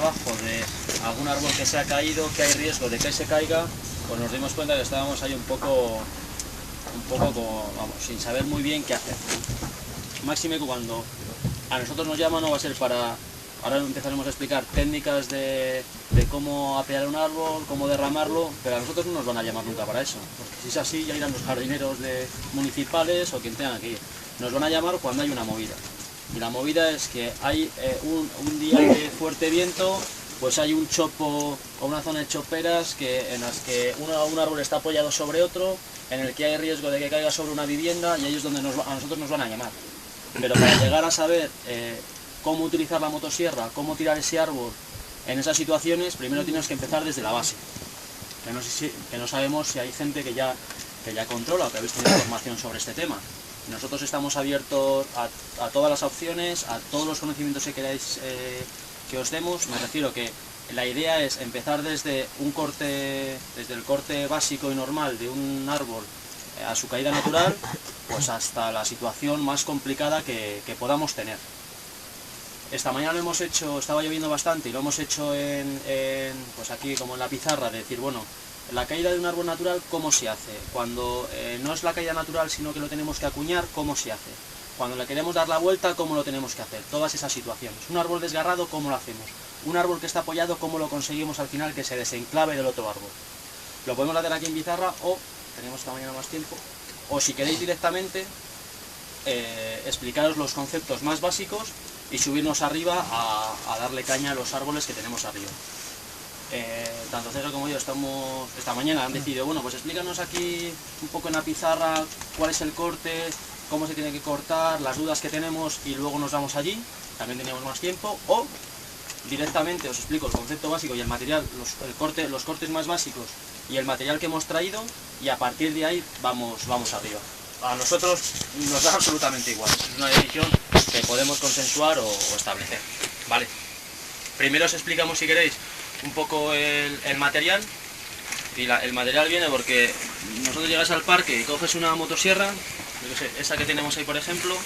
abajo de algún árbol que se ha caído, que hay riesgo de que se caiga, pues nos dimos cuenta que estábamos ahí un poco como, vamos, sin saber muy bien qué hacer. Máxime que cuando a nosotros nos llaman no va a ser para... Ahora empezaremos a explicar técnicas de cómo apear un árbol, cómo derramarlo, pero a nosotros no nos van a llamar nunca para eso, porque si es así ya irán los jardineros municipales o quien tengan que ir. Nos van a llamar cuando hay una movida, y la movida es que hay un día de fuerte viento, pues hay un chopo o una zona de choperas en las que un árbol está apoyado sobre otro, en el que hay riesgo de que caiga sobre una vivienda, y ahí es donde a nosotros nos van a llamar. Pero para llegar a saber cómo utilizar la motosierra, cómo tirar ese árbol en esas situaciones, primero tienes que empezar desde la base. Que no sabemos si hay gente que ya controla o que habéis tenido información sobre este tema. Nosotros estamos abiertos a todas las opciones, a todos los conocimientos que queráis que os demos. Me refiero que la idea es empezar desde el corte básico y normal de un árbol a su caída natural, pues hasta la situación más complicada que podamos tener. Esta mañana lo hemos hecho, estaba lloviendo bastante y lo hemos hecho pues aquí como en la pizarra, de decir, bueno, la caída de un árbol natural, ¿cómo se hace? Cuando no es la caída natural, sino que lo tenemos que acuñar, ¿cómo se hace? Cuando le queremos dar la vuelta, ¿cómo lo tenemos que hacer? Todas esas situaciones. Un árbol desgarrado, ¿cómo lo hacemos? Un árbol que está apoyado, ¿cómo lo conseguimos al final que se desenclave del otro árbol? Lo podemos hacer aquí en pizarra o, tenemos esta mañana más tiempo, o si queréis directamente, explicaros los conceptos más básicos y subirnos arriba a darle caña a los árboles que tenemos arriba. Tanto César como yo esta mañana han decidido, bueno, pues explícanos aquí un poco en la pizarra cuál es el corte, cómo se tiene que cortar, las dudas que tenemos, y luego nos vamos allí, también tenemos más tiempo, o directamente os explico el concepto básico y el material, los cortes más básicos y el material que hemos traído, y a partir de ahí vamos arriba. A nosotros nos da absolutamente igual, es una decisión que podemos consensuar o establecer, ¿vale? Primero os explicamos, si queréis, un poco el material, y el material viene porque nosotros llegas al parque y coges una motosierra, yo qué sé, esa que tenemos ahí por ejemplo,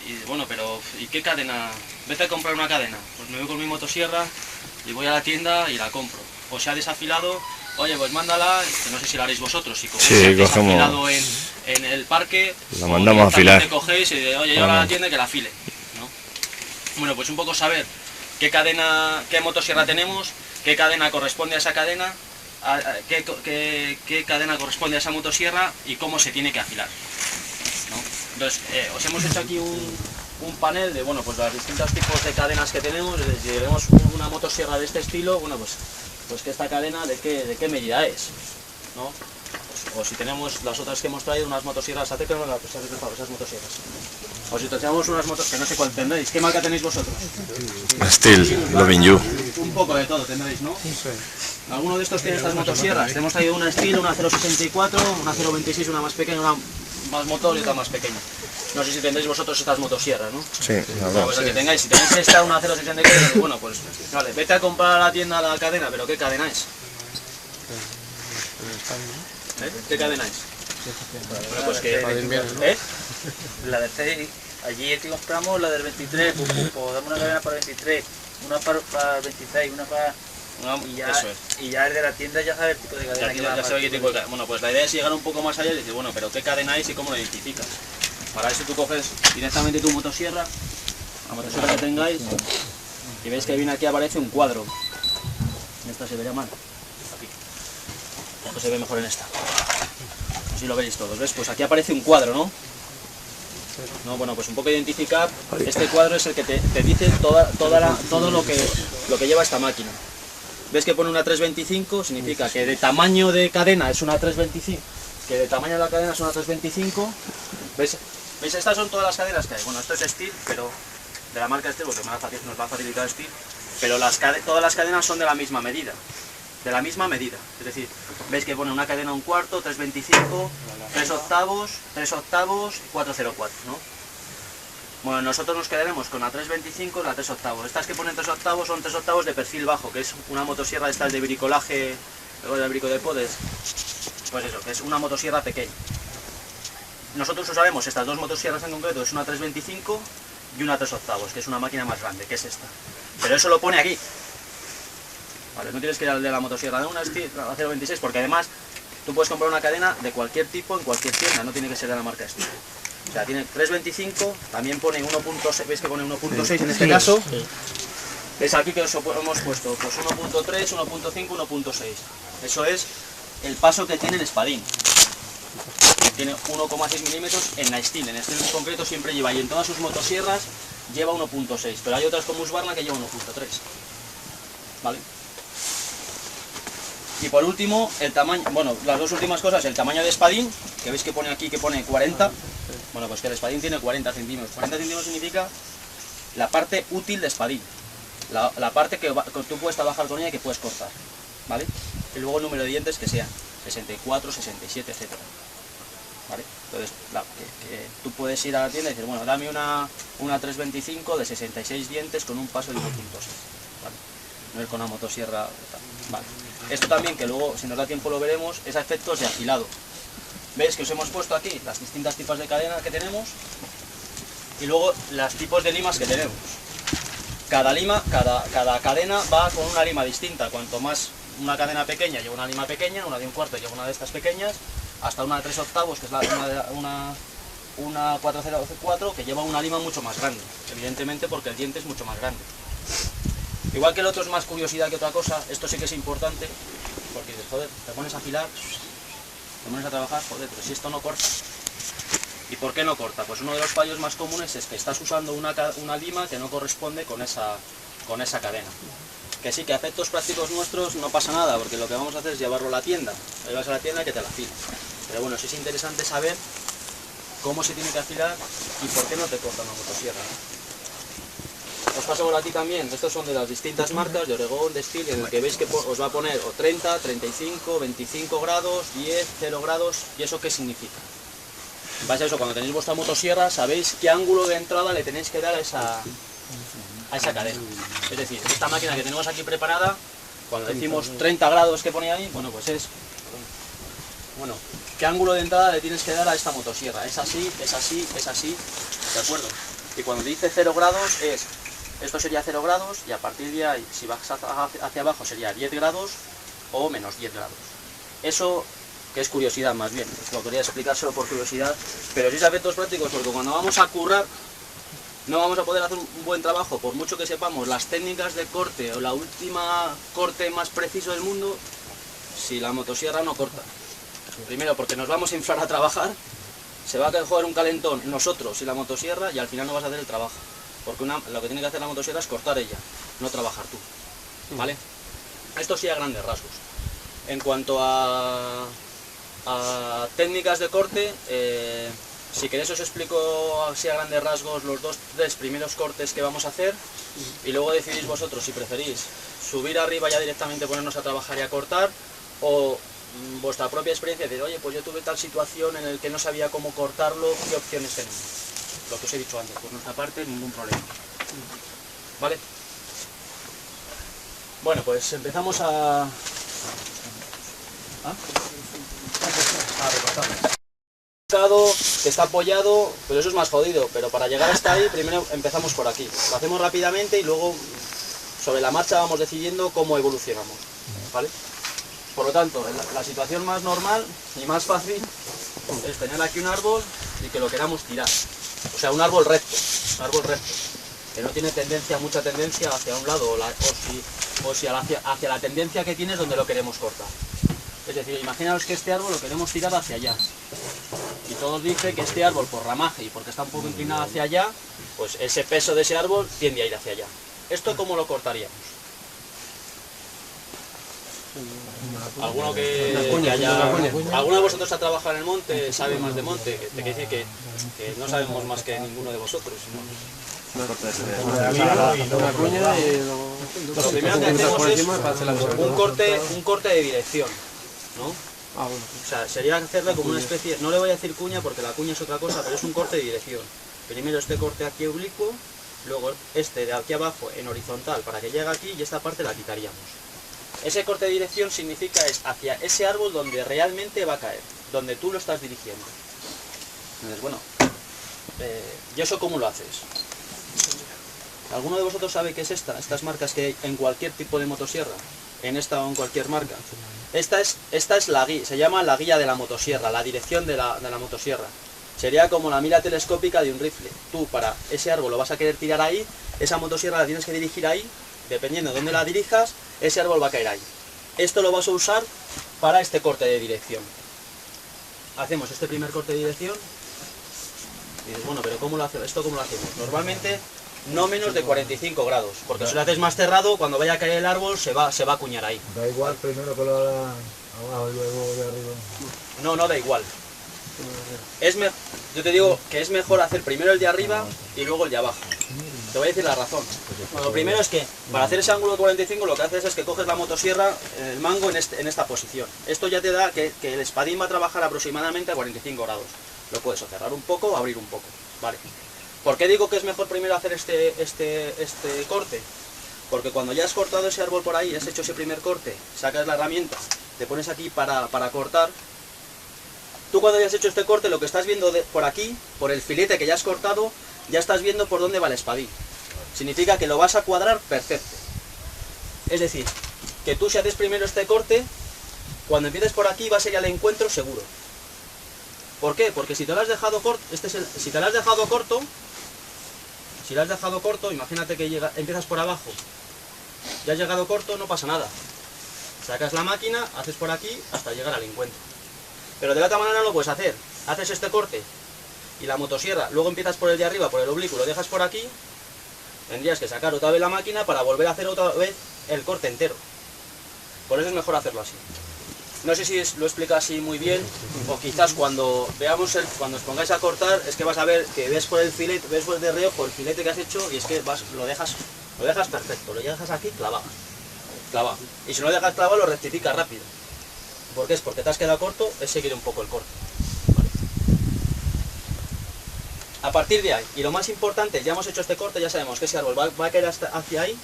y bueno, pero ¿y qué cadena? Vete a comprar una cadena. Pues me voy con mi motosierra y voy a la tienda y la compro. O se ha desafilado, oye, pues mándala, que no sé si la haréis vosotros, si cogéis desafilado en el parque, la mandamos a afilar. Te cogéis y oye, lleva a la tienda que la afile, ¿no? Bueno, pues un poco saber qué motosierra tenemos, qué cadena corresponde a esa cadena, qué cadena corresponde a esa motosierra y cómo se tiene que afilar, ¿no? Entonces, os hemos hecho aquí un panel de, bueno, pues los distintos tipos de cadenas que tenemos. Si tenemos una motosierra de este estilo, bueno, pues que esta cadena de qué medida es, ¿no? O si tenemos las otras que hemos traído, unas motosierras, acérquenme esas motosierras. O si tenemos unas motos, que no sé cuál tendréis, ¿qué marca tenéis vosotros? Steel, Loving You. Un poco de todo tendréis, ¿no? Sí. ¿Alguno de estos tiene estas motosierras? Hemos traído una Steel, una 0.64, una 0.26, una más pequeña, una más motor y otra más pequeña. No sé si tendréis vosotros estas motosierras, ¿no? Sí, bueno, pues el que tengáis, si tenéis esta, una 0.64, bueno, pues vale, vete a comprar a la tienda la cadena, pero ¿qué cadena es? ¿Qué cadena es? Bueno, pues que... La de 6, allí es que compramos la del 23, pues damos una cadena para el 23, una para el 26, una para... eso es. Y ya el de la tienda ya sabe el tipo de cadena que va. Ya sabe qué tipo de cadena. Bueno, pues la idea es llegar un poco más allá y decir, bueno, pero ¿qué cadena es y cómo lo identificas? Para eso tú coges directamente tu motosierra, la motosierra que tengáis, y veis que viene aquí, aparece un cuadro. En esta se vería mal. Aquí. Esto se ve mejor en esta. Así lo veis todos, ¿ves? Pues aquí aparece un cuadro, ¿no? No, bueno, pues un poco identificar, este cuadro es el que te dice todo lo que lleva esta máquina. ¿Ves que pone una 325? Significa que de tamaño de cadena es una 325, que de tamaño de la cadena es una 325. ¿Ves? Estas son todas las cadenas que hay. Bueno, esto es Steel, pero de la marca Steel, porque nos va a facilitar Steel, pero todas las cadenas son de la misma medida. De la misma medida, es decir, veis que pone una cadena 1/4, 3/25, 3/8, 3/8 y 4/04, ¿no? Bueno, nosotros nos quedaremos con la 3/25 y la 3/8. Estas que ponen 3/8 son 3/8 de perfil bajo, que es una motosierra de estas de bricolaje, de brico de podes, pues eso, que es una motosierra pequeña. Nosotros usaremos estas dos motosierras en concreto, es una 3/25 y una 3/8, que es una máquina más grande, que es esta. Pero eso lo pone aquí. Vale, no tienes que ir al de la motosierra de una Steel a 0.26, porque además tú puedes comprar una cadena de cualquier tipo en cualquier tienda, no tiene que ser de la marca Steel. O sea, tiene 3.25, también pone 1.6, ¿veis que pone 1.6 en este caso? Sí. Es aquí que os hemos puesto pues 1.3, 1.5, 1.6. Eso es el paso que tiene el espadín. Tiene 1,6 milímetros en la Steel. En Steel en concreto siempre lleva, y en todas sus motosierras lleva 1.6, pero hay otras como Husqvarna que lleva 1.3. ¿Vale? Y por último, el tamaño, bueno, las dos últimas cosas, el tamaño de espadín, que veis que pone aquí que pone 40. Bueno, pues que el espadín tiene 40 centímetros. 40 centímetros significa la parte útil de espadín. La parte que tú puedes trabajar con ella y que puedes cortar, ¿vale? Y luego el número de dientes que sean 64, 67, etc. ¿Vale? Entonces, que tú puedes ir a la tienda y decir, bueno, dame una 325 de 66 dientes con un paso de 1.6, ¿vale? No ir con una motosierra, ¿vale? Esto también, que luego, si nos da tiempo lo veremos, es a efectos de afilado. ¿Veis que os hemos puesto aquí las distintas tipos de cadena que tenemos? Y luego los tipos de limas que tenemos. Cada cadena va con una lima distinta. Cuanto más una cadena pequeña lleva una lima pequeña, una de 1/4 lleva una de estas pequeñas, hasta una de 3/8, que es una 404, que lleva una lima mucho más grande, evidentemente porque el diente es mucho más grande. Igual que el otro es más curiosidad que otra cosa, esto sí que es importante, porque dices, joder, te pones a afilar, te pones a trabajar, joder, pero si esto no corta. ¿Y por qué no corta? Pues uno de los fallos más comunes es que estás usando una lima que no corresponde con esa cadena. Que sí, que a efectos prácticos nuestros no pasa nada, porque lo que vamos a hacer es llevarlo a la tienda. Lo llevas a la tienda y que te la afila. Pero bueno, sí es interesante saber cómo se tiene que afilar y por qué no te corta una motosierra, ¿no? Os paso por aquí también, estos son de las distintas marcas, de Oregon, de Steel, en el que veis que os va a poner o 30, 35, 25 grados, 10, 0 grados, ¿y eso qué significa? En base a eso, cuando tenéis vuestra motosierra, sabéis qué ángulo de entrada le tenéis que dar a esa cadena. Es decir, esta máquina que tenemos aquí preparada, cuando decimos 30 grados que pone ahí, bueno, pues es... Bueno, ¿qué ángulo de entrada le tienes que dar a esta motosierra? Es así, es así, es así, ¿de acuerdo? Y cuando dice 0 grados es... Esto sería 0 grados y a partir de ahí, si vas hacia abajo, sería 10 grados o menos 10 grados. Eso, que es curiosidad más bien, lo quería explicárselo por curiosidad, pero sí es a efectos prácticos, porque cuando vamos a currar, no vamos a poder hacer un buen trabajo, por mucho que sepamos las técnicas de corte o la última corte más preciso del mundo, si la motosierra no corta. Primero, porque nos vamos a inflar a trabajar, se va a joder un calentón nosotros y la motosierra y al final no vas a hacer el trabajo. Porque lo que tiene que hacer la motosierra es cortar ella, no trabajar tú, ¿vale? Esto sí a grandes rasgos. En cuanto a técnicas de corte, si queréis os explico así a grandes rasgos los 2-3 primeros cortes que vamos a hacer y luego decidís vosotros si preferís subir arriba ya directamente, ponernos a trabajar y a cortar, o vuestra propia experiencia de, oye, pues yo tuve tal situación en el que no sabía cómo cortarlo, ¿qué opciones tenemos? Lo que os he dicho antes, por nuestra parte, ningún problema. ¿Vale? Bueno, pues empezamos a recortar. Que está apoyado, pero eso es más jodido, pero para llegar hasta ahí, primero empezamos por aquí. Lo hacemos rápidamente y luego, sobre la marcha, vamos decidiendo cómo evolucionamos. ¿Vale? Por lo tanto, la situación más normal y más fácil es tener aquí un árbol y que lo queramos tirar. O sea, un árbol recto, que no tiene mucha tendencia hacia un lado o si hacia la tendencia que tiene es donde lo queremos cortar. Es decir, imaginaos que este árbol lo queremos tirar hacia allá. Y todos dicen que este árbol, por ramaje y porque está un poco inclinado hacia allá, pues ese peso de ese árbol tiende a ir hacia allá. ¿Esto cómo lo cortaríamos? ¿Alguno ¿Alguno de vosotros ha trabajado en el monte, sabe más de monte? Te quiere decir que no sabemos más que ninguno de vosotros. ¿No? Lo primero que hacemos es un corte de dirección, ¿no? O sea, sería hacerle como una especie, no le voy a decir cuña porque la cuña es otra cosa, pero es un corte de dirección. Primero este corte aquí oblicuo, luego este de aquí abajo en horizontal para que llegue aquí y esta parte la quitaríamos. Ese corte de dirección significa es hacia ese árbol donde realmente va a caer, donde tú lo estás dirigiendo. Entonces, bueno, ¿y eso cómo lo haces? ¿Alguno de vosotros sabe qué es esta? Estas marcas que hay en cualquier tipo de motosierra, en esta o en cualquier marca. Esta es la guía, se llama la guía de la motosierra, la dirección de la motosierra. Sería como la mira telescópica de un rifle. Tú para ese árbol lo vas a querer tirar ahí, esa motosierra la tienes que dirigir ahí, dependiendo de dónde la dirijas, ese árbol va a caer ahí. Esto lo vas a usar para este corte de dirección. Hacemos este primer corte de dirección. Y dices, bueno, pero ¿cómo lo hacemos? ¿Esto cómo lo hacemos? Normalmente no menos de 45 grados, porque si lo haces más cerrado, cuando vaya a caer el árbol se va a acuñar ahí. Da igual primero que lo haga abajo y luego de arriba. No da igual. Yo te digo que es mejor hacer primero el de arriba y luego el de abajo. Te voy a decir la razón. Bueno, lo primero es que para hacer ese ángulo de 45 lo que haces es que coges la motosierra, el mango en esta posición. Esto ya te da que el espadín va a trabajar aproximadamente a 45 grados. Lo puedes o cerrar un poco o abrir un poco. Vale. ¿Por qué digo que es mejor primero hacer este corte? Porque cuando ya has cortado ese árbol por ahí, has hecho ese primer corte, sacas la herramienta, te pones aquí para cortar. Tú cuando hayas hecho este corte, lo que estás viendo por aquí, por el filete que ya has cortado, ya estás viendo por dónde va el espadín. Significa que lo vas a cuadrar perfecto. Es decir, que tú si haces primero este corte, cuando empieces por aquí vas a ir al encuentro seguro. ¿Por qué? Porque si te lo has dejado corto, si te lo has dejado corto, imagínate que empiezas por abajo, ya has llegado corto, no pasa nada. Sacas la máquina, haces por aquí hasta llegar al encuentro. Pero de la otra manera no lo puedes hacer. Haces este corte y la motosierra, luego empiezas por el de arriba, por el oblicuo, lo dejas por aquí, tendrías que sacar otra vez la máquina para volver a hacer otra vez el corte entero. Por eso es mejor hacerlo así. No sé si lo explico así muy bien, o quizás cuando os pongáis a cortar, es que vas a ver que ves por el filete, ves por de reojo el filete que has hecho y es que lo dejas perfecto, lo dejas aquí clavado. Y si no lo dejas clavado, lo rectificas rápido. ¿Por qué? Es porque te has quedado corto, es seguir un poco el corte. Vale. A partir de ahí, y lo más importante, ya hemos hecho este corte, ya sabemos que ese árbol va a caer hacia ahí.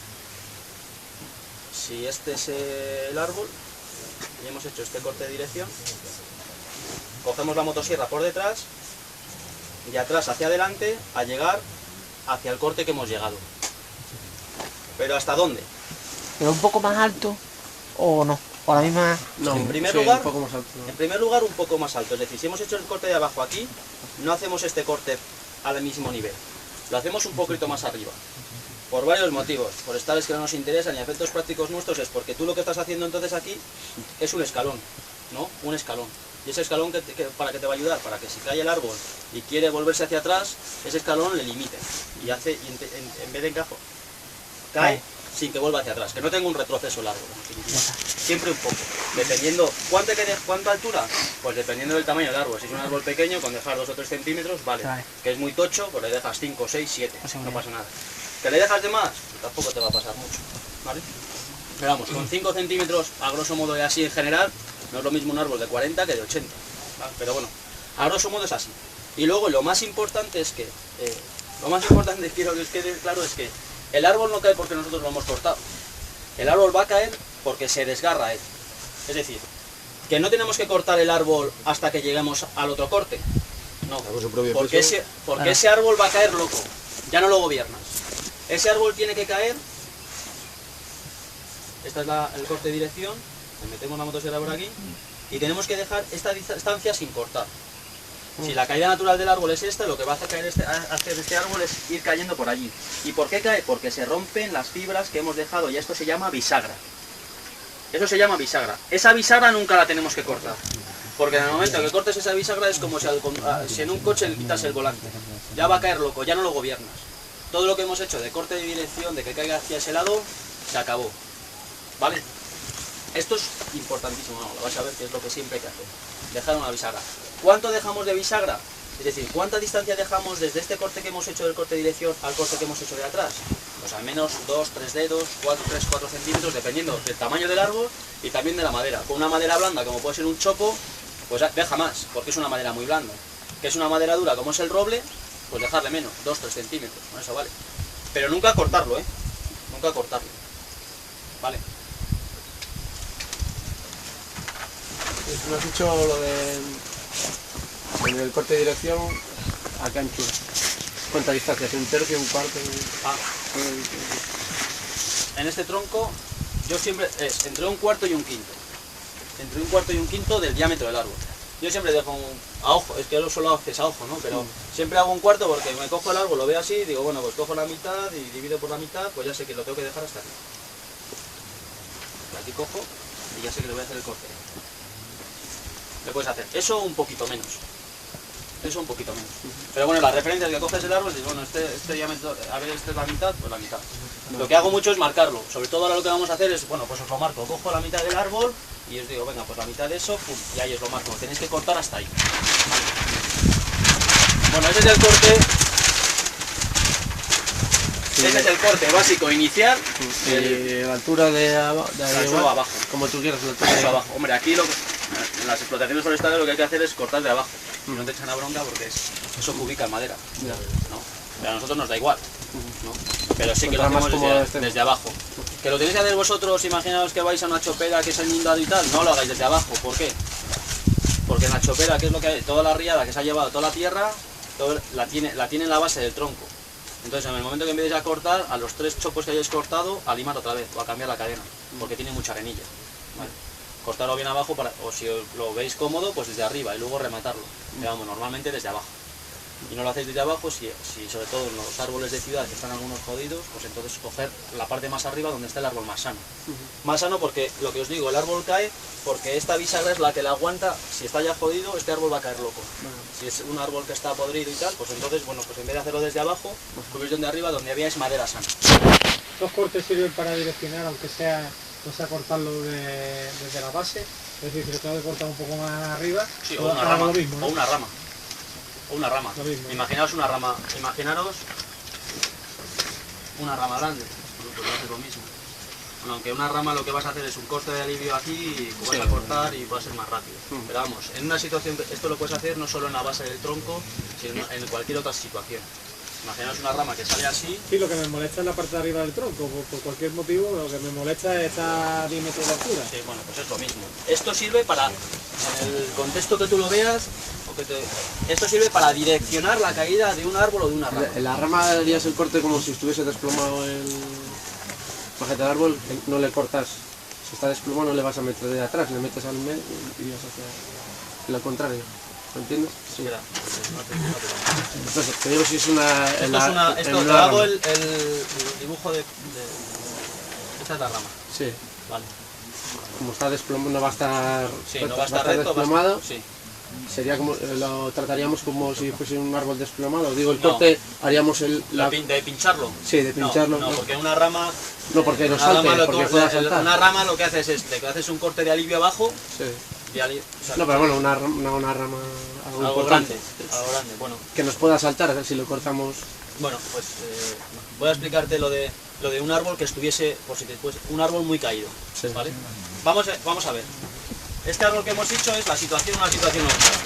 Si este es el árbol, y hemos hecho este corte de dirección, cogemos la motosierra por detrás, de atrás hacia adelante, a llegar hacia el corte que hemos llegado. ¿Pero hasta dónde? ¿Pero un poco más alto o no? ¿O la misma? No, en primer sí, lugar, un poco más alto. En primer lugar, un poco más alto. Es decir, si hemos hecho el corte de abajo aquí, no hacemos este corte al mismo nivel. Lo hacemos un poquito más arriba. Por varios motivos. Por tales que no nos interesan y a efectos prácticos nuestros es porque tú lo que estás haciendo entonces aquí es un escalón, ¿no? Un escalón. Y ese escalón ¿para qué te va a ayudar? Para que si cae el árbol y quiere volverse hacia atrás, ese escalón le limite. Y en vez de encajo, cae sin que vuelva hacia atrás. Que no tenga un retroceso largo. Siempre un poco. Dependiendo, ¿cuánta altura? Pues dependiendo del tamaño del árbol. Si es un árbol pequeño, con dejar 2 o 3 centímetros, vale. Que es muy tocho, pues le dejas 5, 6, 7. No pasa nada. ¿Que le dejas de más? Pues tampoco te va a pasar mucho. ¿Vale? Pero vamos, con 5 centímetros, a grosso modo y así en general, no es lo mismo un árbol de 40 que de 80. ¿Vale? Pero bueno, a grosso modo es así. Y luego lo más importante es que, quiero que os quede claro, es que el árbol no cae porque nosotros lo hemos cortado. El árbol va a caer porque se desgarra él. Es decir, que no tenemos que cortar el árbol hasta que lleguemos al otro corte. No, porque ese árbol va a caer loco. Ya no lo gobiernas. Ese árbol tiene que caer. Este es el corte de dirección. Le metemos la motosierra por aquí. Y tenemos que dejar esta distancia sin cortar. Si la caída natural del árbol es esta, lo que va a hacer este árbol es ir cayendo por allí. ¿Y por qué cae? Porque se rompen las fibras que hemos dejado y esto se llama bisagra. Eso se llama bisagra. Esa bisagra nunca la tenemos que cortar. Porque en el momento que cortes esa bisagra es como si en un coche le quitas el volante. Ya va a caer loco, ya no lo gobiernas. Todo lo que hemos hecho de corte de dirección, de que caiga hacia ese lado, se acabó. ¿Vale? Esto es importantísimo, ¿no? Lo vais a ver que es lo que siempre hay que hacer. Dejar una bisagra. ¿Cuánto dejamos de bisagra? Es decir, ¿cuánta distancia dejamos desde este corte que hemos hecho del corte de dirección al corte que hemos hecho de atrás? Pues al menos 2, 3 dedos, 4 centímetros, dependiendo del tamaño del árbol y también de la madera. Con una madera blanda, como puede ser un chopo, pues deja más, porque es una madera muy blanda. Que es una madera dura, como es el roble, pues dejarle menos, 2, 3 centímetros, con eso vale. Pero nunca cortarlo, ¿eh? Nunca cortarlo. Vale. No has dicho lo del corte de dirección, ¿a qué anchura? ¿Cuánta distancia? ¿Un tercio, un cuarto? En este tronco, yo siempre es entre un cuarto y un quinto. Entre un cuarto y un quinto del diámetro del árbol. Yo siempre dejo a ojo, es que yo solo haces a ojo, ¿no? Pero siempre hago un cuarto porque me cojo el árbol, lo veo así, digo, bueno, pues cojo la mitad y divido por la mitad, pues ya sé que lo tengo que dejar hasta aquí. Y aquí cojo y ya sé que le voy a hacer el corte. Le puedes hacer eso un poquito menos. Eso un poquito menos. Pero bueno, la referencia es que coges el árbol y dices, bueno, este diámetro, a ver, este es la mitad, pues la mitad. Lo que hago mucho es marcarlo. Sobre todo ahora lo que vamos a hacer es, bueno, pues os lo marco. Cojo la mitad del árbol y os digo, venga, pues la mitad de eso, pum, y ahí os lo marco. Tenéis que cortar hasta ahí. Bueno, ese es el corte. Ese es el corte básico inicial. La altura de suelo abajo. Como tú quieras, la altura Eso abajo. Hombre, aquí en las explotaciones forestales lo que hay que hacer es cortar de abajo. No te echan a bronca porque eso cubica en madera. ¿No? Pero a nosotros nos da igual. ¿No? Pero sí que lo hacemos desde abajo. Que lo tenéis que hacer vosotros, imaginaos que vais a una chopera que es el inundado y tal, no lo hagáis desde abajo. ¿Por qué? Porque en la chopera, ¿qué es lo que hay? Toda la riada que se ha llevado, toda la tierra, la tiene en la base del tronco. Entonces, en el momento que empieces a cortar, a los 3 chopos que hayáis cortado, a limar otra vez o a cambiar la cadena, porque tiene mucha arenilla. ¿Vale? Cortarlo bien abajo, o si os lo veis cómodo, pues desde arriba y luego rematarlo. Pero vamos, normalmente desde abajo. Y no lo hacéis desde abajo, si sobre todo en los árboles de ciudad que están algunos jodidos, pues entonces coger la parte más arriba donde está el árbol más sano. Más sano porque, lo que os digo, el árbol cae porque esta bisagra es la que la aguanta. Si está ya jodido, este árbol va a caer loco. Si es un árbol que está podrido y tal, pues entonces, bueno, pues en vez de hacerlo desde abajo, cubrís donde arriba, donde había madera sana. Los cortes sirven para direccionar, aunque sea, no sea cortarlo desde la base. Es decir, si lo tengo que cortar un poco más arriba, sí, o una rama, lo mismo, ¿no? o una rama. O una rama. Imaginaos una rama, imaginaros una rama grande, pues va a ser lo mismo. Bueno, aunque una rama lo que vas a hacer es un corte de alivio aquí, y vas a cortar y va a ser más rápido. Pero vamos, en una situación, esto lo puedes hacer no solo en la base del tronco, sino en cualquier otra situación. Imaginaos una rama que sale así. Sí, lo que me molesta es la parte de arriba del tronco, por cualquier motivo, lo que me molesta es esta 10 metros de altura. Sí, bueno, pues es lo mismo. Esto sirve para, en el contexto que tú lo veas, esto sirve para direccionar la caída de un árbol o de una rama. En la rama harías el corte como si estuviese desplomado el majete del árbol, no le cortas, si está desplomado no le vas a meter de atrás, le metes al medio y vas hacia lo contrario. ¿Lo entiendes? Sí. Entonces, te digo si es una... Esto te hago el dibujo de... Esta es la rama. Sí. Vale. Como está desplomado, no va a estar, sí, no va a estar recto, desplomado. Sí. Sería como, lo trataríamos como si fuese un árbol desplomado. Digo, el corte haríamos ¿De pincharlo? Sí, de pincharlo. No, porque una rama... No, porque no salte, porque pueda saltar. Una rama lo que haces es, le haces un corte de alivio abajo. Sí. O sea, no, pero bueno, una rama algo grande, bueno. Que nos pueda saltar si lo cortamos. Bueno, pues voy a explicarte lo de un árbol que estuviese, por si después, un árbol muy caído, sí. ¿Vale? Vamos a ver. Este árbol que hemos hecho es una situación normal.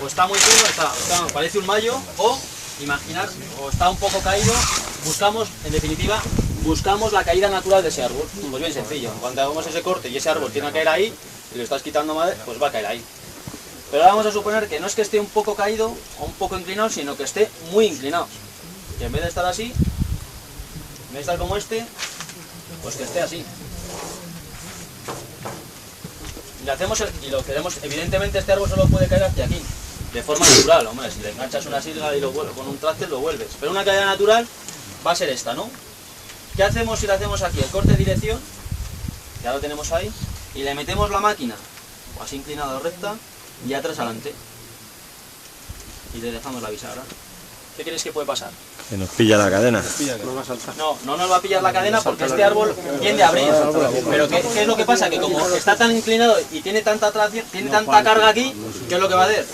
O está muy fino, parece un mayo, o imaginar, o está un poco caído. Buscamos, en definitiva, la caída natural de ese árbol. Pues bien sencillo. Cuando hagamos ese corte y ese árbol tiene que caer ahí, y le estás quitando madera, pues va a caer ahí. Pero ahora vamos a suponer que no es que esté un poco caído o un poco inclinado, sino que esté muy inclinado. Y en vez de estar así, en vez de estar como este, pues que esté así. Y lo queremos, evidentemente este árbol solo puede caer hacia aquí, de forma natural. Hombre, si le enganchas una silga y con un traste lo vuelves. Pero una caída natural va a ser esta, ¿no? ¿Qué hacemos si le hacemos aquí? El corte de dirección, ya lo tenemos ahí, y le metemos la máquina, o así inclinada o recta, y atrás adelante. Y le dejamos la bisagra. ¿Qué crees que puede pasar? Que nos pilla la cadena. No nos va a pillar la cadena porque este árbol tiende a abrir. Pero ¿qué es lo que pasa? Que como está tan inclinado y tiene tanta tracción, tiene tanta carga aquí, ¿qué es lo que va a hacer?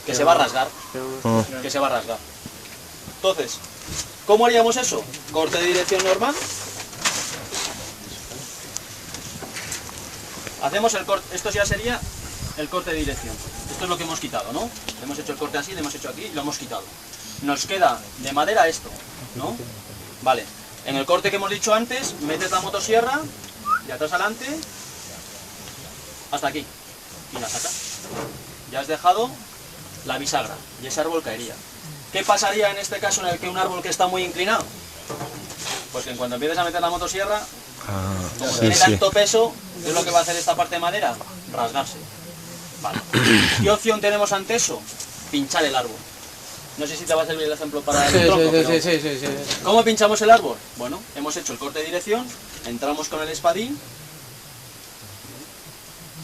Que se va a rasgar. Que se va a rasgar. Entonces, ¿cómo haríamos eso? Corte de dirección normal. Hacemos el corte, esto ya sería el corte de dirección. Esto es lo que hemos quitado, ¿no? Hemos hecho el corte así, le hemos hecho aquí y lo hemos quitado. Nos queda de madera esto, ¿no? Vale, en el corte que hemos dicho antes, metes la motosierra de atrás adelante hasta aquí y la sacas. Ya has dejado la bisagra y ese árbol caería. ¿Qué pasaría en este caso en el que un árbol que está muy inclinado? Pues que en cuanto empieces a meter la motosierra, como tiene tanto peso, ¿qué es lo que va a hacer esta parte de madera? Rasgarse. Vale. ¿Qué opción tenemos ante eso? Pinchar el árbol. No sé si te va a servir el ejemplo para el tronco, pero... Sí. ¿Cómo pinchamos el árbol? Bueno, hemos hecho el corte de dirección, entramos con el espadín,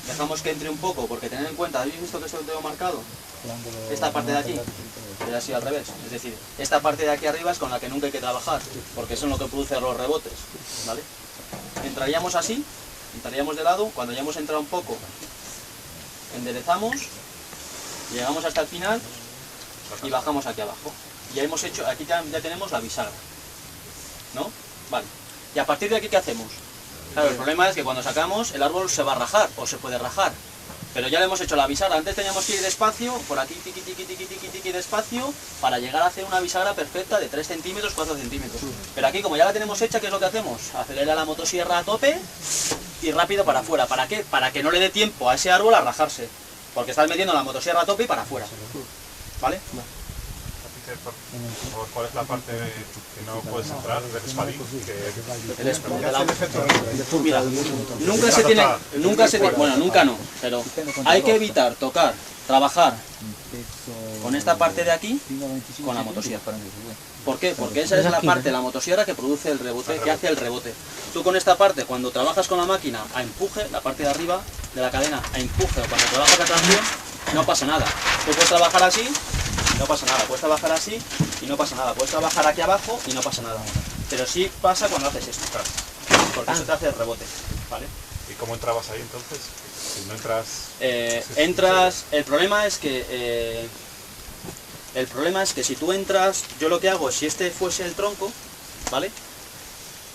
dejamos que entre un poco, porque tened en cuenta, ¿habéis visto que esto lo tengo marcado? Esta parte de aquí, que ha sido al revés, es decir, esta parte de aquí arriba es con la que nunca hay que trabajar, porque eso es lo que produce los rebotes, ¿vale? Entraríamos así, entraríamos de lado, cuando ya hemos entrado un poco, enderezamos, llegamos hasta el final y bajamos aquí abajo. Ya hemos hecho, aquí ya tenemos la bisagra, ¿no? Vale. Y a partir de aquí, ¿qué hacemos? Claro, el problema es que cuando sacamos, el árbol se va a rajar, o se puede rajar. Pero ya le hemos hecho la bisagra. Antes teníamos que ir despacio, por aquí, tiqui, despacio, para llegar a hacer una bisagra perfecta de 3 centímetros, 4 centímetros. Pero aquí, como ya la tenemos hecha, ¿qué es lo que hacemos? Acelera la motosierra a tope y rápido para afuera. ¿Para qué? Para que no le dé tiempo a ese árbol a rajarse. Porque estás metiendo la motosierra a tope y para afuera. ¿Vale? ¿Cuál es la parte que no puedes entrar del espadín? Mira, nunca se tiene, bueno, nunca no, pero hay que evitar tocar, trabajar con esta parte de aquí con la motosierra. ¿Por qué? Porque esa es la parte de la motosierra que produce el rebote, que hace el rebote. Tú con esta parte, cuando trabajas con la máquina a empuje, la parte de arriba de la cadena a empuje, o cuando trabajas a tracción, no pasa nada. Tú puedes trabajar así, no pasa nada, puedes trabajar así y no pasa nada, puedes trabajar aquí abajo y no pasa nada. Pero sí pasa cuando haces esto, porque eso te hace el rebote, ¿vale? ¿Y cómo entrabas ahí entonces? Si no entras... Entras, el problema es que si tú entras, yo lo que hago, si este fuese el tronco, ¿vale?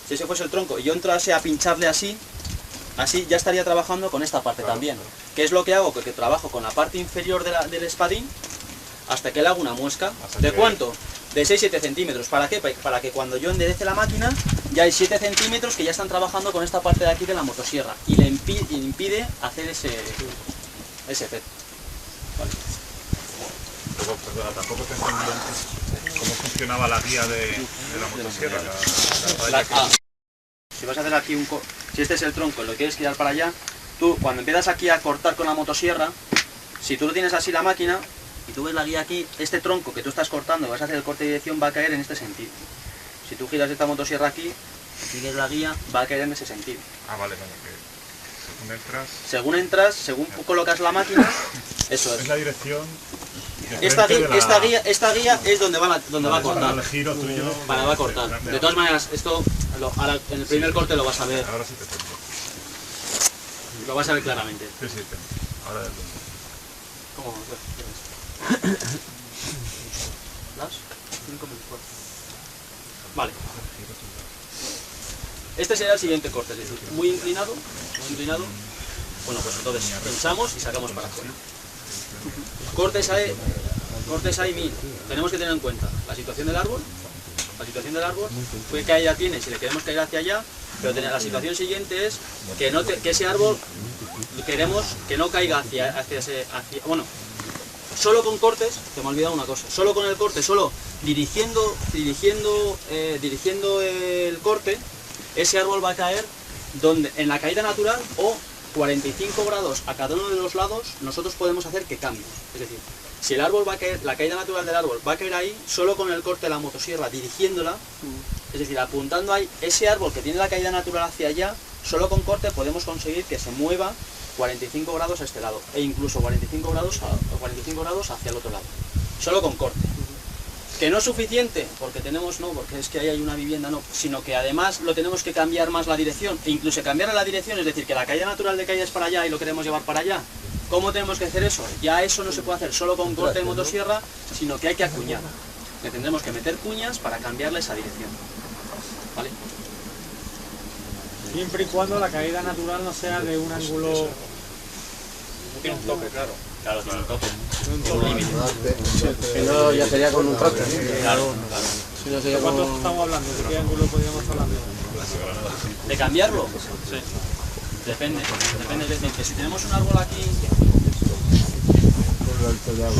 Si ese fuese el tronco y yo entrase a pincharle así ya estaría trabajando con esta parte también. ¿Qué es lo que hago? Que trabajo con la parte inferior del espadín hasta que le hago una muesca. ¿De cuánto? De 6-7 centímetros. ¿Para qué? Para que cuando yo enderece la máquina ya hay 7 centímetros que ya están trabajando con esta parte de aquí de la motosierra y le impide hacer ese efecto. ¿Vale? Luego, perdona, tampoco te entendí antes cómo funcionaba la guía de la motosierra. Si vas a hacer aquí si este es el tronco y lo quieres girar para allá, tú cuando empiezas aquí a cortar con la motosierra, si tú lo tienes así la máquina y tú ves la guía aquí, este tronco que tú estás cortando y vas a hacer el corte de dirección va a caer en este sentido. Si tú giras esta motosierra aquí, sigues la guía, va a caer en ese sentido. Ah, vale, que según entras, según colocas la máquina, eso es. Es la dirección. Esta guía es donde va a cortar. El giro tuyo. Va a cortar. De todas maneras, esto ahora en el primer corte lo vas a ver. Ahora sí te tengo. Lo vas a ver claramente. Sí, ahora es ¿Cómo? ¿Las? 5 minutos. Vale. Este será el siguiente corte, es decir, muy inclinado. Bueno, pues entonces pinchamos y sacamos para afuera. Cortes hay 1000. Tenemos que tener en cuenta la situación del árbol. Fue que allá tiene, si le queremos caer hacia allá, pero la situación siguiente es que ese árbol queremos que no caiga hacia bueno, solo con cortes, te me he olvidado una cosa, solo con el corte, solo dirigiendo el corte, ese árbol va a caer en la caída natural o 45 grados a cada uno de los lados, nosotros podemos hacer que cambie. Es decir, si el árbol va a caer, la caída natural del árbol va a caer ahí, solo con el corte de la motosierra dirigiéndola, es decir, apuntando ahí, ese árbol que tiene la caída natural hacia allá, solo con corte podemos conseguir que se mueva 45 grados a este lado, e incluso 45 grados hacia el otro lado, solo con corte. Que no es suficiente, porque porque es que ahí hay una vivienda, sino que además lo tenemos que cambiar más la dirección, e incluso cambiar la dirección, es decir, que la caída natural de caída es para allá y lo queremos llevar para allá. ¿Cómo tenemos que hacer eso? Ya eso no se puede hacer solo con corte de motosierra, sino que hay que acuñar. Le tendremos que meter cuñas para cambiarle esa dirección. ¿Vale? Siempre y cuando la caída natural no sea de un ángulo... Tiene un toque, claro. Claro, tiene un toque. Un límite. Si no, ya sería con un trote. Claro. Si no sería ¿Cuánto con... estamos hablando? ¿De qué ángulo podríamos estar hablando? ¿De cambiarlo? Sí. Depende. Es decir, que si tenemos un árbol aquí...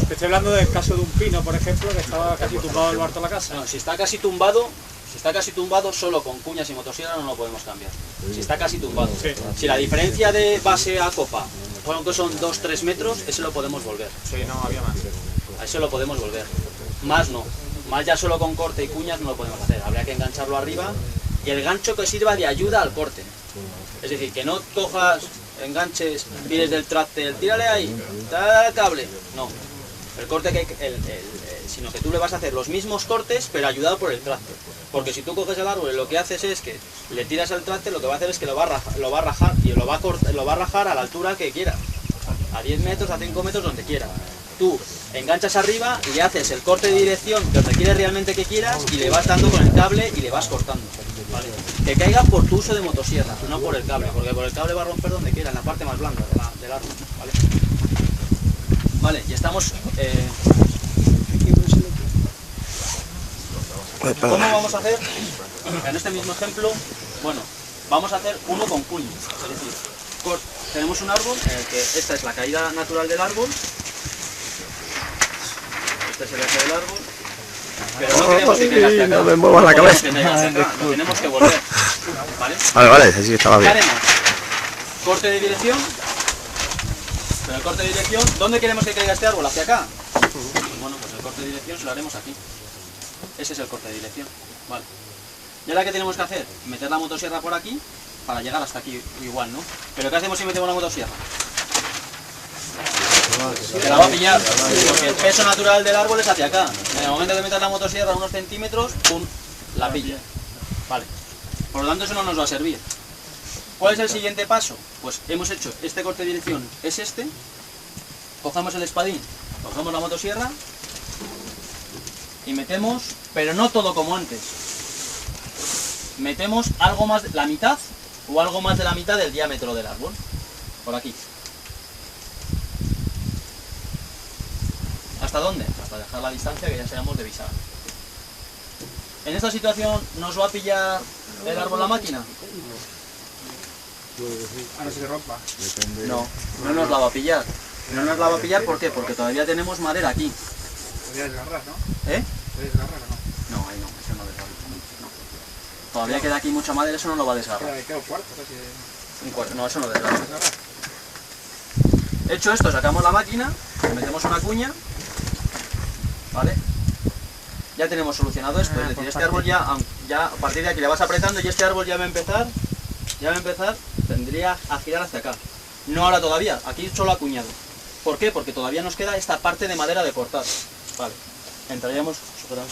Te estoy hablando del caso de un pino, por ejemplo, que estaba casi tumbado en lo alto de la casa. No, si está casi tumbado, solo con cuñas y motosierra no lo podemos cambiar. Si está casi tumbado. Sí. Si la diferencia de base a copa, bueno, que son 2-3 metros, ese lo podemos volver. Sí, no, había más. A eso lo podemos volver. Más no. Más ya solo con corte y cuñas no lo podemos hacer. Habría que engancharlo arriba y el gancho que sirva de ayuda al corte. Es decir, que no cojas, enganches, tires del traste, tírale ahí, dale al cable. No. El corte sino que tú le vas a hacer los mismos cortes, pero ayudado por el traste. Porque si tú coges el árbol y lo que haces es que le tiras el traste, lo que va a hacer es que lo va a rajar y lo va a rajar a la altura que quieras. A 10 metros, a 5 metros, donde quieras. Tú enganchas arriba, le haces el corte de dirección donde quieres realmente que quieras y le vas dando con el cable y le vas cortando. ¿Vale? Que caiga por tu uso de motosierra, no por el cable, porque por el cable va a romper donde quiera, en la parte más blanda del árbol. ¿Vale? Vale, y estamos... ¿Cómo vamos a hacer? En este mismo ejemplo, bueno, vamos a hacer uno con cuña. Es decir, tenemos un árbol en el que esta es la caída natural del árbol. Este es el eje del árbol. Pero no queremos que caiga hacia acá. No me muevas la cabeza. Lo tenemos que volver. ¿Vale? Vale, así estaba ¿Qué bien. haremos? Corte de dirección. Pero el corte de dirección, ¿dónde queremos que caiga este árbol? ¿Hacia acá? Bueno, pues el corte de dirección se lo haremos aquí. Ese es el corte de dirección. Vale. ¿Y ahora qué tenemos que hacer? Meter la motosierra por aquí para llegar hasta aquí igual, ¿no? Pero ¿qué hacemos si metemos la motosierra? Que la va a pillar, porque el peso natural del árbol es hacia acá. En el momento que metas la motosierra a unos centímetros, ¡pum!, la pilla. Vale. Por lo tanto, eso no nos va a servir. ¿Cuál es el siguiente paso? Pues hemos hecho este corte de dirección, es este. Cogemos el espadín, cogemos la motosierra y metemos, pero no todo como antes. Metemos algo más, la mitad o algo más de la mitad del diámetro del árbol. Por aquí. ¿Hasta dónde? Hasta dejar la distancia que ya seamos de bisagra. ¿En esta situación nos va a pillar el árbol la máquina? A no ser que rompa. No, no nos la va a pillar. No nos la va a pillar, ¿por qué? Porque todavía tenemos madera aquí. Podría desgarrar, ¿no? ¿Eh? Podría desgarrar, ¿no? No, ahí no, eso no desgarra. No. Todavía queda aquí mucha madera, eso no lo va a desgarrar. Queda un cuarto casi. Un cuarto, no, eso no desgarra. Hecho esto, sacamos la máquina, le metemos una cuña, ¿vale? Ya tenemos solucionado esto, es decir, este árbol ya a partir de aquí le vas apretando y este árbol ya va a empezar, tendría a girar hacia acá. No ahora todavía, aquí solo acuñado. ¿Por qué? Porque todavía nos queda esta parte de madera de cortar. Vale, entraríamos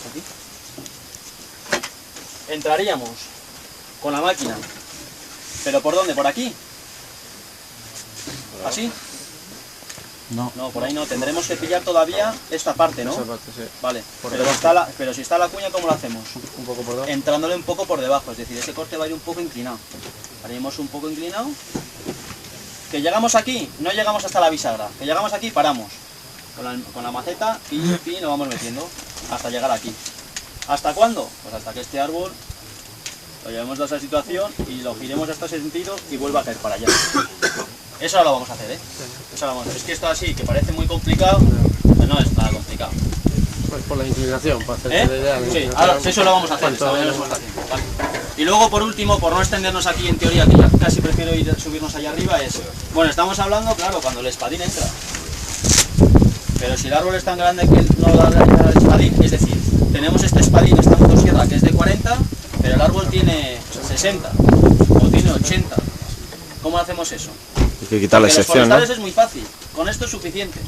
aquí. Entraríamos con la máquina. ¿Pero por dónde? ¿Por aquí? ¿Así? No. No, por ahí no. Tendremos que pillar todavía esta parte, ¿no? Esa parte, sí. Vale. Por Pero, debajo. pero si está la cuña, ¿cómo lo hacemos? Un poco por debajo. Entrándole un poco por debajo. Es decir, ese corte va a ir un poco inclinado. Haríamos un poco inclinado. Que llegamos aquí, no llegamos hasta la bisagra. Que llegamos aquí, paramos. Con la maceta, pin, lo vamos metiendo. Hasta llegar aquí. ¿Hasta cuándo? Pues hasta que este árbol lo llevemos a esa situación y lo giremos hasta ese sentido y vuelva a caer para allá. Eso ahora lo vamos a hacer, ¿eh? Eso lo vamos a hacer. Es que esto así, que parece muy complicado, pero no es nada complicado. Pues por la inclinación, para hacerte ¿Eh? la idea. la Sí, inclinación. ahora eso lo vamos a hacer, ¿Cuánto? esta mañana lo estamos haciendo, ¿vale? Y luego, por último, por no extendernos aquí en teoría, que ya casi prefiero subirnos allá arriba, es... Bueno, estamos hablando, claro, cuando el espadín entra. Pero si el árbol es tan grande que no da el espadín, es decir, tenemos este espadín, esta motosierra que es de 40, pero el árbol tiene 60 o tiene 80. ¿Cómo hacemos eso? Hay que quitar la Porque los sección, ¿no? forestales es muy fácil, con esto es suficiente.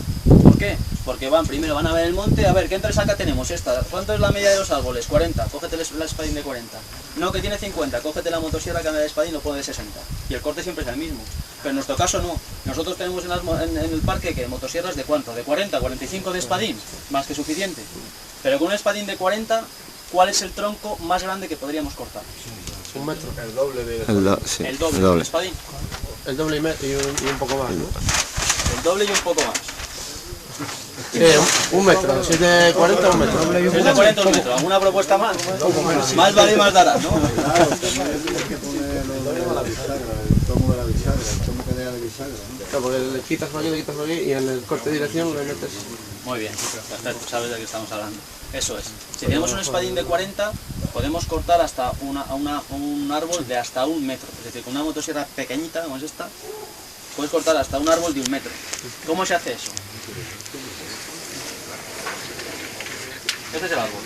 ¿Por qué? Porque primero van a ver el monte, a ver, ¿qué entresaca tenemos? Esta, ¿cuánto es la media de los árboles? 40, cógete el espadín de 40. No, que tiene 50, cógete la motosierra que anda de espadín y lo pone de 60. Y el corte siempre es el mismo. Pero en nuestro caso no. Nosotros tenemos en el parque que motosierras de cuánto, de 40, 45 de espadín, más que suficiente. Pero con un espadín de 40, ¿cuál es el tronco más grande que podríamos cortar? Un metro. El doble de... Sí, El doble, del espadín. El doble y un poco más, ¿no? El doble y un poco más. Un metro, si es de 40 un metro. Si es de 40 un metro, ¿alguna propuesta más? Más vale y más darás, ¿no? Claro, también hay que poner el tomo de la bisagra, el tomo que tenga de bisagra, ¿no? Claro, porque le quitas por aquí y en el corte de dirección le metes... Muy bien, perfecto, sabes de qué estamos hablando. Eso es. Si tenemos un espadín de 40, podemos cortar hasta un árbol de hasta 1 metro. Es decir, con una motosierra pequeñita, como es esta, puedes cortar hasta un árbol de 1 metro. ¿Cómo se hace eso? Este es el árbol.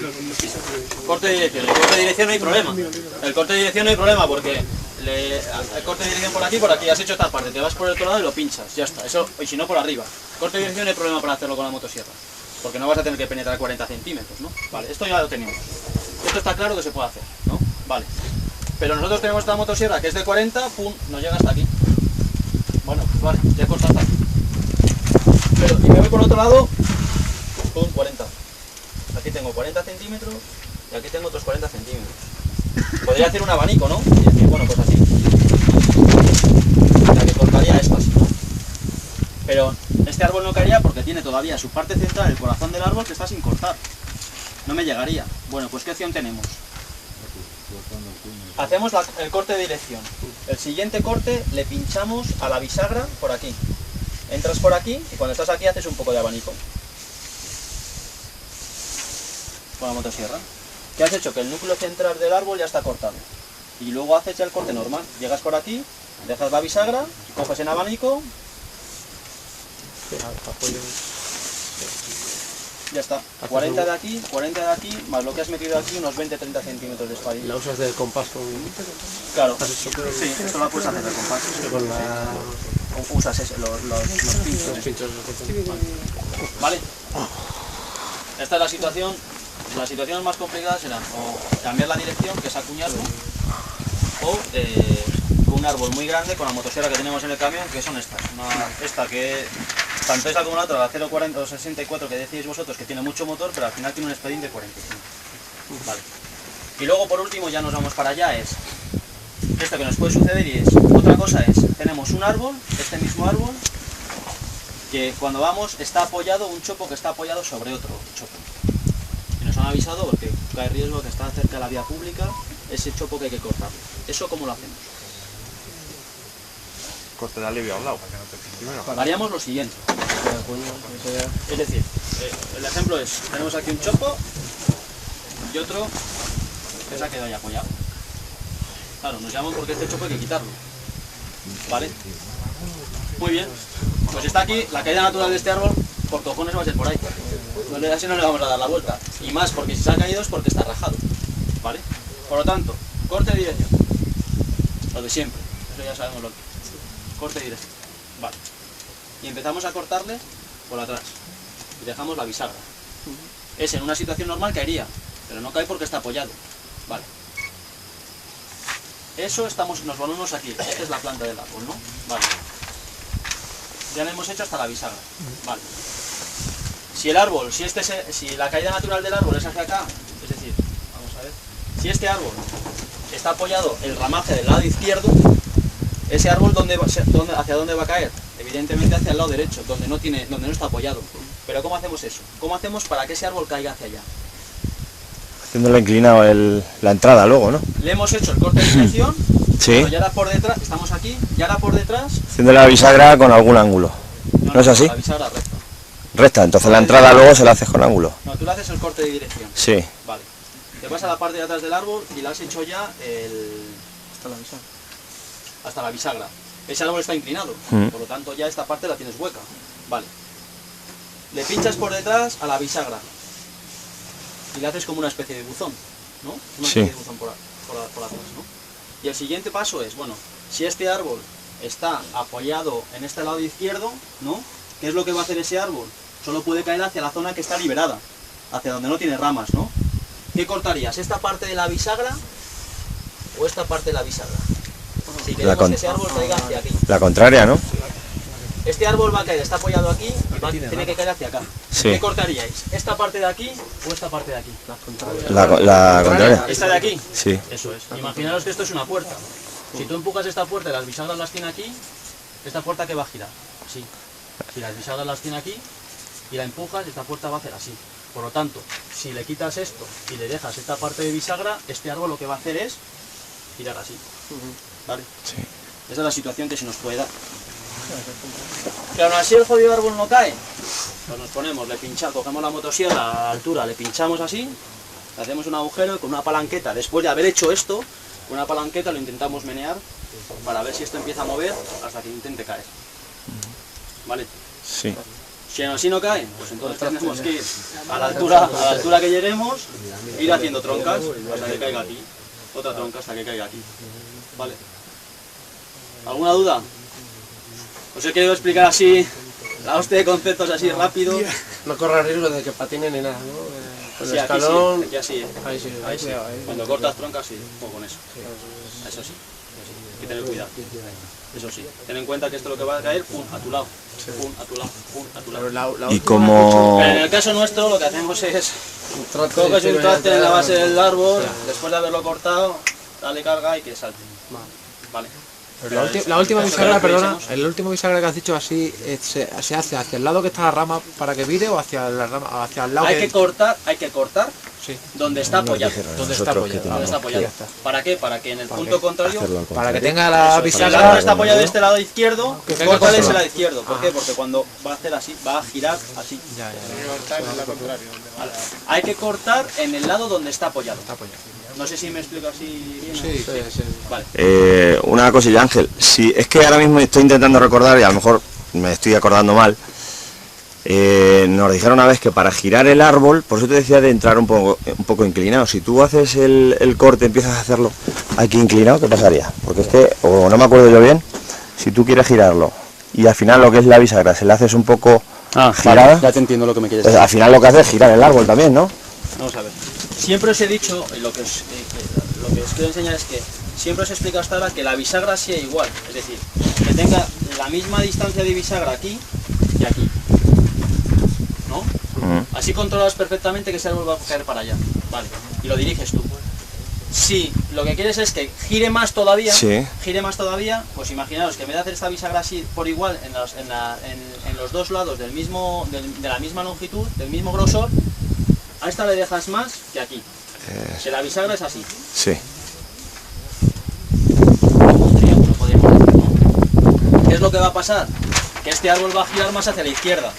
Corte de dirección. El corte de dirección no hay problema. El corte de dirección no hay problema porque el corte de dirección por aquí, has hecho esta parte, te vas por el otro lado y lo pinchas, ya está. Eso, y si no por arriba. Corte de dirección no hay problema para hacerlo con la motosierra, porque no vas a tener que penetrar 40 centímetros, ¿no? Vale, esto ya lo tenemos. Esto está claro que se puede hacer, ¿no? Vale. Pero nosotros tenemos esta motosierra que es de 40, pum, nos llega hasta aquí. Bueno, pues vale, ya he cortado hasta aquí. Pero, y me voy por el otro lado, pum, 40. Aquí tengo 40 centímetros y aquí tengo otros 40 centímetros. Podría hacer un abanico, ¿no? Y decir, bueno, pues así. O sea, que cortaría esto así, ¿no? Pero este árbol no caería porque tiene todavía su parte central, el corazón del árbol, que está sin cortar. No me llegaría. Bueno, pues ¿qué opción tenemos? Hacemos el corte de dirección. El siguiente corte le pinchamos a la bisagra por aquí. Entras por aquí y cuando estás aquí haces un poco de abanico. Con la motosierra. ¿Qué has hecho? Que el núcleo central del árbol ya está cortado. Y luego haces ya el corte normal. Llegas por aquí, dejas la bisagra, coges en abanico. Ya está. 40 de aquí, 40 de aquí, más lo que has metido aquí, unos 20-30 centímetros de espadín. ¿La usas de compás con...? Claro. Sí, esto lo puedes hacer de compás. Con la... Usas los pinchos. Los pinchos. Vale. Esta es la situación. Las situaciones más complicadas serán o cambiar la dirección, que es acuñarlo, o con un árbol muy grande con la motosierra que tenemos en el camión, que son estas. Esta que tanto esta como la otra, la 040 o 64 que decís vosotros, que tiene mucho motor, pero al final tiene un espadín de 45. Vale. Y luego por último ya nos vamos para allá, es esto que nos puede suceder y es, otra cosa es, tenemos un árbol, este mismo árbol, que cuando vamos está apoyado, un chopo que está apoyado sobre otro chopo. Y nos han avisado porque cae riesgo que está cerca de la vía pública, ese chopo que hay que cortar. ¿Eso cómo lo hacemos? Corte de alivio a un lado, para que no te primero. Haríamos lo siguiente. Es decir, el ejemplo es, tenemos aquí un chopo y otro que se ha quedado ahí apoyado. Claro, nos llaman porque este chopo hay que quitarlo. ¿Vale? Muy bien. Pues está aquí, la caída natural de este árbol, por cojones va a ser por ahí. Así no le vamos a dar la vuelta. Y más porque si se ha caído es porque está rajado. ¿Vale? Por lo tanto, corte de dirección. Lo de siempre. Eso ya sabemos lo que es. Corte de dirección. Vale. Y empezamos a cortarle por atrás. Y dejamos la bisagra. Es en una situación normal caería, pero no cae porque está apoyado. Vale. Eso nos volvemos aquí. Esta es la planta del árbol, ¿no? Vale. Ya lo hemos hecho hasta la bisagra. Vale. Si el árbol, si la caída natural del árbol es hacia acá, es decir, vamos a ver, si este árbol está apoyado el ramaje del lado izquierdo, ese árbol ¿hacia dónde va a caer? Evidentemente hacia el lado derecho, donde no está apoyado. Pero ¿cómo hacemos eso? ¿Cómo hacemos para que ese árbol caiga hacia allá? Haciéndole inclinado la entrada luego, ¿no? Le hemos hecho el corte de dirección, Sí. pero ya ahora por detrás, estamos aquí, y ahora por detrás... Haciéndole la bisagra con algún ángulo. ¿No es así? La bisagra recta. Recta, entonces la entrada luego se la haces con ángulo. No, tú le haces el corte de dirección. Sí. Vale. Te vas a la parte de atrás del árbol y le has hecho ya hasta la bisagra. Ese árbol está inclinado, por lo tanto ya esta parte la tienes hueca. Vale. Le pinchas por detrás a la bisagra y le haces como una especie de buzón, ¿no? Una especie de buzón por atrás, ¿no? Y el siguiente paso es, bueno, si este árbol está apoyado en este lado izquierdo, ¿no? ¿Qué es lo que va a hacer ese árbol? Solo puede caer hacia la zona que está liberada, hacia donde no tiene ramas, ¿no? ¿Qué cortarías? ¿Esta parte de la bisagra o esta parte de la bisagra? Si queremos que ese árbol caiga hacia aquí. La contraria, ¿no? Este árbol va a caer, está apoyado aquí y tiene que caer hacia acá. Sí. ¿Qué cortaríais? ¿Esta parte de aquí o esta parte de aquí? La contraria. ¿Esta de aquí? Sí. Eso es. Imaginaros que esto es una puerta. Si tú empujas esta puerta y las bisagras las tiene aquí, esta puerta que va a girar. Sí. Si las bisagras las tiene aquí, y la empujas, esta puerta va a hacer así. Por lo tanto, si le quitas esto y le dejas esta parte de bisagra, este árbol lo que va a hacer es girar así. ¿Vale? Sí. Esa es la situación que se nos puede dar. Pero aún así el jodido árbol no cae. Pues nos ponemos, le pinchamos, cogemos la motosierra a la altura, le pinchamos así, le hacemos un agujero y con una palanqueta, después de haber hecho esto, con una palanqueta lo intentamos menear para ver si esto empieza a mover hasta que intente caer. ¿Vale? Sí. Si así no cae, pues entonces tenemos que ir a la altura que lleguemos, ir haciendo troncas hasta que caiga aquí, otra tronca hasta que caiga aquí. ¿Vale? ¿Alguna duda? Os he querido explicar así, la hostia de conceptos así rápido. No corras riesgo de que patinen ni nada, ¿no? Con Sí, el aquí escalón. sí, aquí así, Ahí sí, ahí sí. cuidado, ahí. Cuando cortas troncas sí, o con eso. Eso sí, hay que tener cuidado. Eso sí, ten en cuenta que esto es lo que va a caer, pum, a tu lado, pum, a tu lado, pum, a tu lado. Y como... Pero en el caso nuestro lo que hacemos es, Traste, coges un sí, traste en la ya, base del árbol, ya. después de haberlo cortado, dale carga y que salte. Vale. Pero la última eso bisagra, que perdona, revisemos. el último bisagra que has dicho así, se hace hacia el lado que está la rama para que vire o hacia la rama, hacia el lado Hay que cortar sí, donde está apoyado. donde está apoyado. Donde está apoyado. ¿Para qué? Para que en el punto contrario, Para que tenga la si el bisagra. árbol está apoyado de este lado izquierdo, Que caiga córtale ese contra. lado izquierdo. ¿Por qué? Porque cuando va a hacer así, va a girar así. Ya, Vale. Hay que cortar en el lado donde está apoyado. está apoyado. No sé si me explico así bien. Sí, sí. Vale. Una cosilla, Ángel. Si es que ahora mismo estoy intentando recordar y a lo mejor me estoy acordando mal. Nos dijeron una vez que para girar el árbol, por eso te decía de entrar un poco inclinado. Si tú haces el corte, empiezas a hacerlo aquí inclinado, ¿qué pasaría? Porque es que, o no me acuerdo yo bien, si tú quieres girarlo y al final lo que es la bisagra se la haces un poco girada, ya te entiendo lo que me quieres pues al final lo que hace es girar el árbol también, ¿no? Vamos a ver. Siempre os he dicho, lo que os quiero enseñar es que siempre os he explicado hasta ahora que la bisagra sea igual. Es decir, que tenga la misma distancia de bisagra aquí y aquí. ¿No? Así controlas perfectamente que ese árbol va a caer para allá. Vale. Y lo diriges tú. Si lo que quieres es que gire más todavía, Sí. pues imaginaos que en vez de hacer esta bisagra así por igual en los dos lados de la misma longitud, del mismo grosor, a esta le dejas más que aquí. Que la bisagra es así. Sí. Como un triángulo, podríamos decir, ¿no? ¿Qué es lo que va a pasar? Que este árbol va a girar más hacia la izquierda.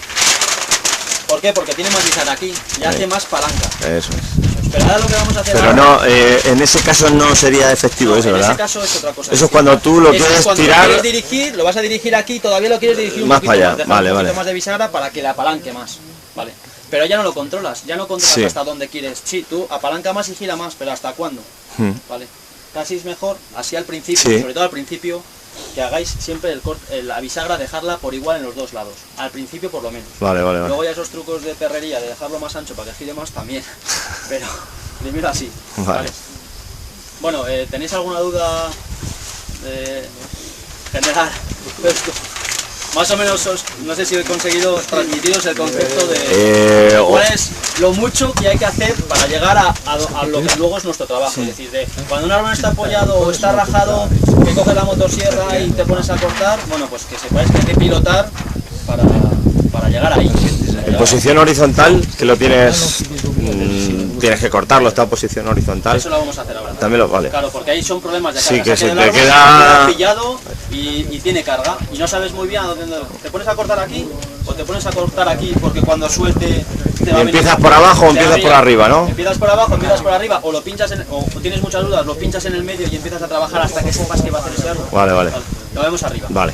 ¿Por qué? Porque tiene más bisagra aquí y hace más palanca. Eso es. Pero ahora lo que vamos a hacer Pero ahora... no, en ese caso no sería efectivo No, eso, en ¿verdad? ese caso es otra cosa. Eso es cuando tú lo Eso es quieres cuando tirar... lo quieres dirigir, lo vas a dirigir aquí, todavía lo quieres dirigir un Más poquito para allá, más, dejar vale, un poquito vale. más de bisagra para que le apalanque más. Vale. Pero ya no lo controlas, Sí. hasta dónde quieres. Sí, tú apalanca más y gira más, pero ¿hasta cuándo? Vale. Casi es mejor, así al principio, Sí. sobre todo al principio, que hagáis siempre la bisagra, dejarla por igual en los dos lados. Al principio por lo menos. Vale. Luego ya esos trucos de perrería de dejarlo más ancho para que gire más también. Pero primero así. Vale. Bueno, ¿tenéis alguna duda general de esto? Más o menos, no sé si he conseguido transmitiros el concepto de cuál es lo mucho que hay que hacer para llegar a lo que luego es nuestro trabajo. Es decir, cuando un árbol está apoyado o está rajado, que coges la motosierra y te pones a cortar, bueno, pues que sepáis que hay que pilotar para llegar ahí. En posición horizontal, que lo tienes... tienes que cortarlo, está en posición horizontal. Eso lo vamos a hacer ahora. También lo vale. Claro, porque ahí son problemas de carga. Sí, que Se se queda el te árbol, queda... pillado y tiene carga. Y no sabes muy bien a dónde... ¿Te pones a cortar aquí o te pones a cortar aquí? Porque cuando suelte... te va a venir- ¿Empiezas por abajo o te empiezas va por a- arriba, no? Empiezas por abajo, empiezas por arriba, o lo pinchas o tienes muchas dudas, lo pinchas en el medio y empiezas a trabajar hasta que sepas qué va a hacer ese árbol. Vale. Lo vemos arriba. Vale.